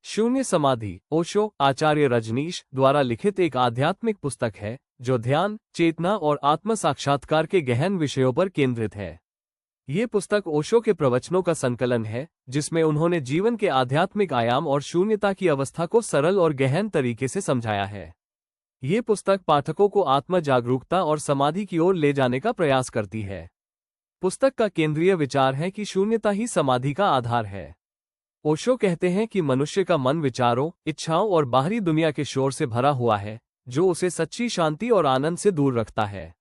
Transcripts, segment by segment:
शून्य समाधि ओशो आचार्य रजनीश द्वारा लिखित एक आध्यात्मिक पुस्तक है जो ध्यान, चेतना और आत्म साक्षात्कार के गहन विषयों पर केंद्रित है। ये पुस्तक ओशो के प्रवचनों का संकलन है जिसमें उन्होंने जीवन के आध्यात्मिक आयाम और शून्यता की अवस्था को सरल और गहन तरीके से समझाया है। ये पुस्तक पाठकों को आत्म जागरूकता और समाधि की ओर ले जाने का प्रयास करती है। पुस्तक का केंद्रीय विचार है कि शून्यता ही समाधि का आधार है। ओशो कहते हैं कि मनुष्य का मन विचारों, इच्छाओं और बाहरी दुनिया के शोर से भरा हुआ है जो उसे सच्ची शांति और आनंद से दूर रखता है।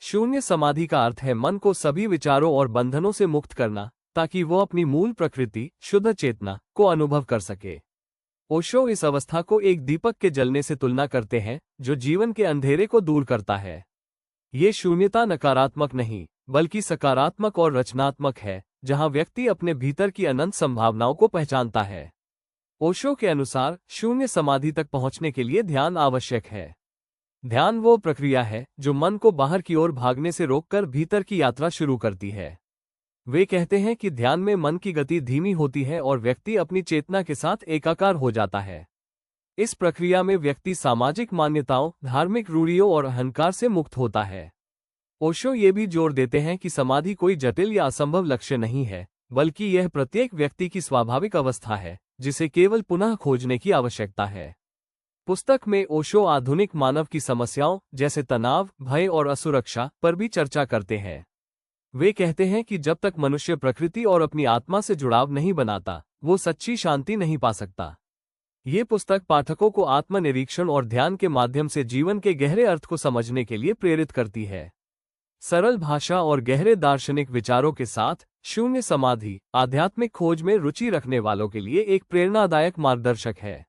शून्य समाधि का अर्थ है मन को सभी विचारों और बंधनों से मुक्त करना ताकि वो अपनी मूल प्रकृति, शुद्ध चेतना को अनुभव कर सके। ओशो इस अवस्था को एक दीपक के जलने से तुलना करते हैं जो जीवन के अंधेरे को दूर करता है। ये शून्यता नकारात्मक नहीं बल्कि सकारात्मक और रचनात्मक है जहां व्यक्ति अपने भीतर की अनंत संभावनाओं को पहचानता है। ओशो के अनुसार शून्य समाधि तक पहुंचने के लिए ध्यान आवश्यक है। ध्यान वो प्रक्रिया है जो मन को बाहर की ओर भागने से रोककर भीतर की यात्रा शुरू करती है। वे कहते हैं कि ध्यान में मन की गति धीमी होती है और व्यक्ति अपनी चेतना के साथ एकाकार हो जाता है। इस प्रक्रिया में व्यक्ति सामाजिक मान्यताओं, धार्मिक रूढ़ियों और अहंकार से मुक्त होता है। ओशो ये भी जोर देते हैं कि समाधि कोई जटिल या असंभव लक्ष्य नहीं है बल्कि यह प्रत्येक व्यक्ति की स्वाभाविक अवस्था है जिसे केवल पुनः खोजने की आवश्यकता है। पुस्तक में ओशो आधुनिक मानव की समस्याओं जैसे तनाव, भय और असुरक्षा पर भी चर्चा करते हैं। वे कहते हैं कि जब तक मनुष्य प्रकृति और अपनी आत्मा से जुड़ाव नहीं बनाता, वो सच्ची शांति नहीं पा सकता। ये पुस्तक पाठकों को आत्मनिरीक्षण और ध्यान के माध्यम से जीवन के गहरे अर्थ को समझने के लिए प्रेरित करती है। सरल भाषा और गहरे दार्शनिक विचारों के साथ शून्य समाधि आध्यात्मिक खोज में रुचि रखने वालों के लिए एक प्रेरणादायक मार्गदर्शक है।